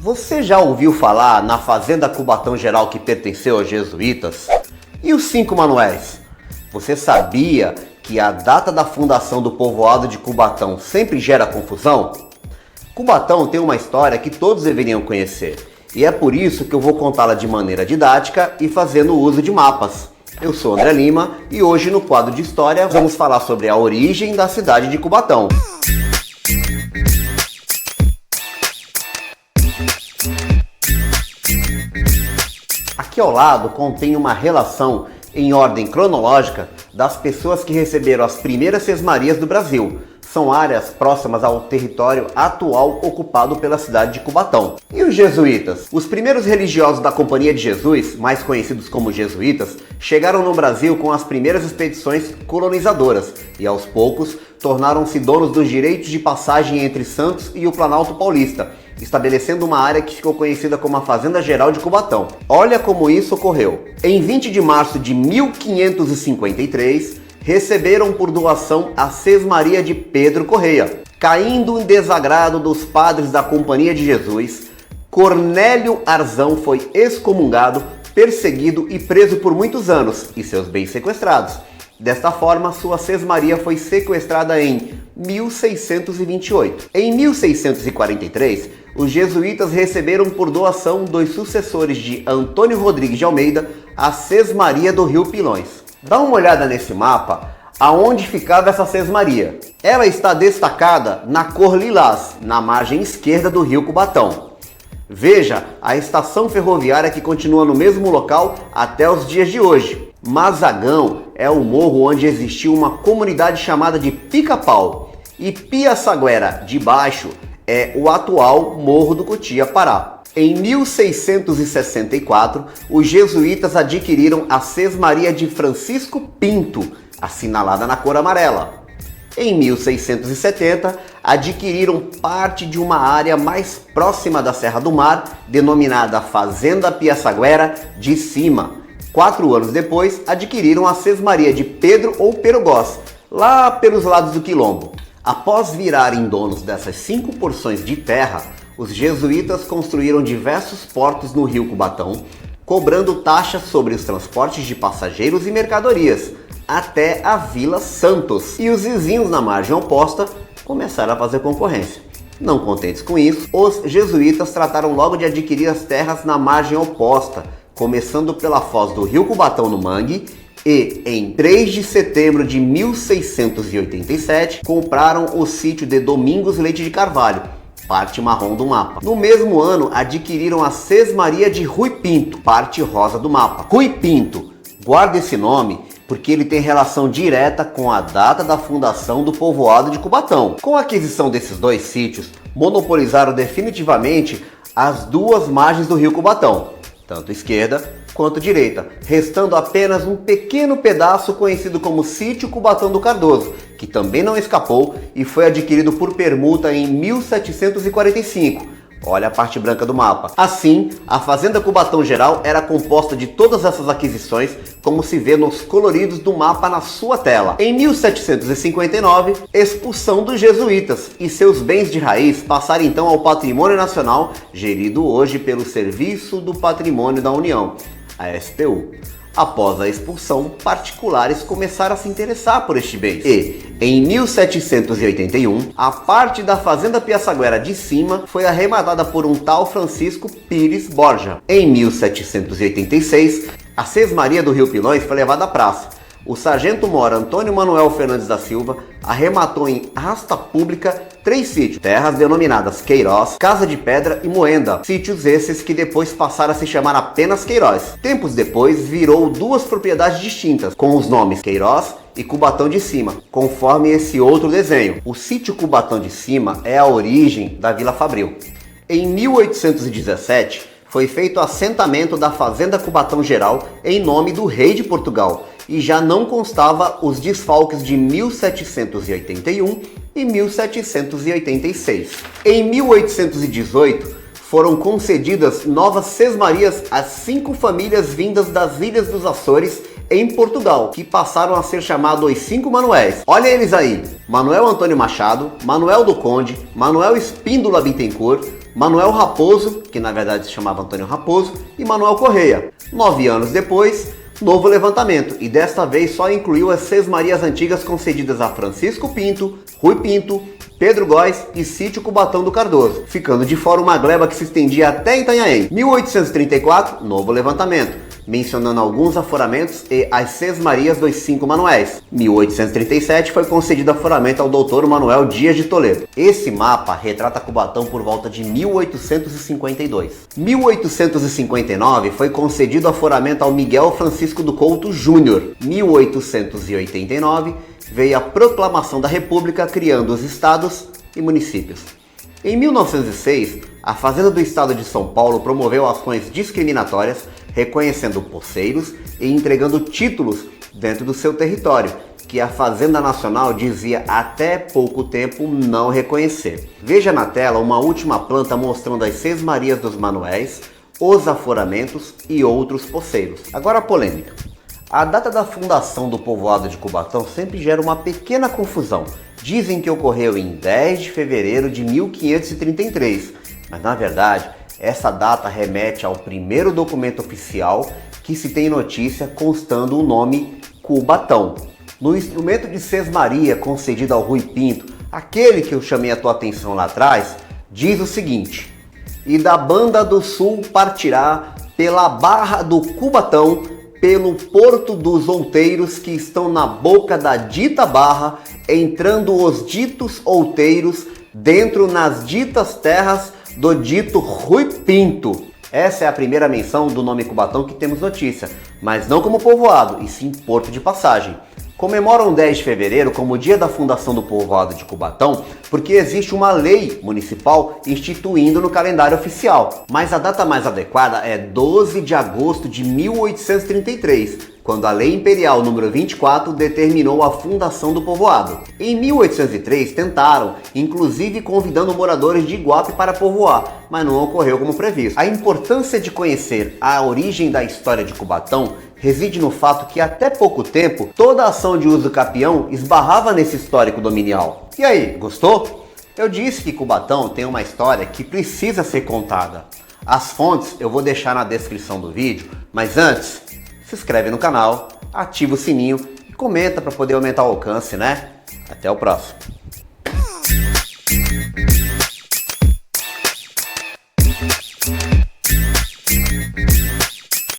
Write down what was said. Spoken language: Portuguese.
Você já ouviu falar na Fazenda Cubatão Geral que pertenceu aos jesuítas? E os 5 Manuéis? Você sabia que a data da fundação do povoado de Cubatão sempre gera confusão? Cubatão tem uma história que todos deveriam conhecer, e é por isso que eu vou contá-la de maneira didática e fazendo uso de mapas. Eu sou André Lima e hoje no quadro de História vamos falar sobre a origem da cidade de Cubatão. Aqui ao lado contém uma relação em ordem cronológica das pessoas que receberam as primeiras sesmarias do Brasil. São áreas próximas ao território atual ocupado pela cidade de Cubatão. E os jesuítas? Os primeiros religiosos da Companhia de Jesus, mais conhecidos como jesuítas, chegaram no Brasil com as primeiras expedições colonizadoras e aos poucos tornaram-se donos dos direitos de passagem entre Santos e o Planalto Paulista, estabelecendo uma área que ficou conhecida como a Fazenda Geral de Cubatão. Olha como isso ocorreu. Em 20 de março de 1553, receberam por doação a sesmaria de Pedro Correia. Caindo em desagrado dos padres da Companhia de Jesus, Cornélio Arzão foi excomungado, perseguido e preso por muitos anos, e seus bens sequestrados. Desta forma, sua sesmaria foi sequestrada em 1628. Em 1643, os jesuítas receberam por doação dos sucessores de Antônio Rodrigues de Almeida a sesmaria do Rio Pilões. Dá uma olhada nesse mapa, aonde ficava essa sesmaria. Ela está destacada na cor lilás, na margem esquerda do rio Cubatão. Veja a estação ferroviária que continua no mesmo local até os dias de hoje. Mazagão é o morro onde existiu uma comunidade chamada de Pica-Pau. E Piaçaguera, de baixo, é o atual Morro do Cotia, Pará. Em 1664, os jesuítas adquiriram a sesmaria de Francisco Pinto, assinalada na cor amarela. Em 1670, adquiriram parte de uma área mais próxima da Serra do Mar, denominada Fazenda Piaçaguera de Cima. 4 anos depois, adquiriram a sesmaria de Pedro ou Perugós, lá pelos lados do Quilombo. Após virarem donos dessas 5 porções de terra, os jesuítas construíram diversos portos no rio Cubatão, cobrando taxas sobre os transportes de passageiros e mercadorias, até a Vila Santos. E os vizinhos na margem oposta começaram a fazer concorrência. Não contentes com isso, os jesuítas trataram logo de adquirir as terras na margem oposta, começando pela foz do rio Cubatão no Mangue, e em 3 de setembro de 1687 compraram o sítio de Domingos Leite de Carvalho, parte marrom do mapa. No mesmo ano, adquiriram a sesmaria de Rui Pinto, parte rosa do mapa. Rui Pinto, guarda esse nome porque ele tem relação direta com a data da fundação do povoado de Cubatão. Com a aquisição desses 2 sítios, monopolizaram definitivamente as 2 margens do rio Cubatão, tanto esquerda quanto direita, restando apenas um pequeno pedaço conhecido como Sítio Cubatão do Cardoso, que também não escapou e foi adquirido por permuta em 1745. Olha a parte branca do mapa. Assim, a Fazenda Cubatão Geral era composta de todas essas aquisições, como se vê nos coloridos do mapa na sua tela. Em 1759, expulsão dos jesuítas e seus bens de raiz passaram então ao Patrimônio Nacional, gerido hoje pelo Serviço do Patrimônio da União, a SPU. Após a expulsão, particulares começaram a se interessar por este bem. E, em 1781, a parte da Fazenda Piaçaguera de Cima foi arrematada por um tal Francisco Pires Borja. Em 1786, a sesmaria do Rio Pilões foi levada à praça. O sargento-mor Antônio Manuel Fernandes da Silva arrematou em asta pública 3 sítios, terras denominadas Queiroz, Casa de Pedra e Moenda, sítios esses que depois passaram a se chamar apenas Queiroz. Tempos depois virou 2 propriedades distintas, com os nomes Queiroz e Cubatão de Cima, conforme esse outro desenho. O sítio Cubatão de Cima é a origem da Vila Fabril. Em 1817, foi feito o assentamento da Fazenda Cubatão Geral em nome do rei de Portugal, e já não constava os desfalques de 1781 e 1786. Em 1818, foram concedidas novas sesmarias às 5 famílias vindas das Ilhas dos Açores em Portugal, que passaram a ser chamados os 5 Manuéis. Olha eles aí: Manuel Antônio Machado, Manuel do Conde, Manuel Espíndola Bittencourt, Manuel Raposo, que na verdade se chamava Antônio Raposo, e Manuel Correia. 9 anos depois, novo levantamento, e desta vez só incluiu as sesmarias antigas concedidas a Francisco Pinto, Rui Pinto, Pedro Góes e Sítio Cubatão do Cardoso, ficando de fora uma gleba que se estendia até Itanhaém. 1834, novo levantamento, mencionando alguns aforamentos e as sesmarias dos 5 Manuéis. 1837 foi concedido aforamento ao Dr. Manuel Dias de Toledo. Esse mapa retrata Cubatão por volta de 1852. 1859 foi concedido aforamento ao Miguel Francisco do Couto Júnior. 1889 veio a Proclamação da República, criando os estados e municípios. Em 1906, a Fazenda do Estado de São Paulo promoveu ações discriminatórias, reconhecendo poceiros e entregando títulos dentro do seu território, que a Fazenda Nacional dizia até pouco tempo não reconhecer. Veja na tela uma última planta mostrando as sesmarias dos Manuéis, os aforamentos e outros poceiros. Agora a polêmica. A data da fundação do povoado de Cubatão sempre gera uma pequena confusão. Dizem que ocorreu em 10 de fevereiro de 1533, mas na verdade essa data remete ao primeiro documento oficial que se tem notícia constando o nome Cubatão. No instrumento de sesmaria concedido ao Rui Pinto, aquele que eu chamei a tua atenção lá atrás, diz o seguinte: "E da banda do sul partirá pela barra do Cubatão, pelo porto dos outeiros que estão na boca da dita barra, entrando os ditos outeiros dentro nas ditas terras do dito Rui Pinto." Essa é a primeira menção do nome Cubatão que temos notícia, mas não como povoado, e sim porto de passagem. Comemoram 10 de fevereiro como o dia da fundação do povoado de Cubatão porque existe uma lei municipal instituindo no calendário oficial. Mas a data mais adequada é 12 de agosto de 1833, quando a Lei Imperial número 24 determinou a fundação do povoado. Em 1803 tentaram, inclusive convidando moradores de Iguape para povoar, mas não ocorreu como previsto. A importância de conhecer a origem da história de Cubatão reside no fato que até pouco tempo toda a ação de uso capião esbarrava nesse histórico dominial. E aí, gostou? Eu disse que Cubatão tem uma história que precisa ser contada. As fontes eu vou deixar na descrição do vídeo, mas antes, se inscreve no canal, ativa o sininho e comenta para poder aumentar o alcance, né? Até o próximo.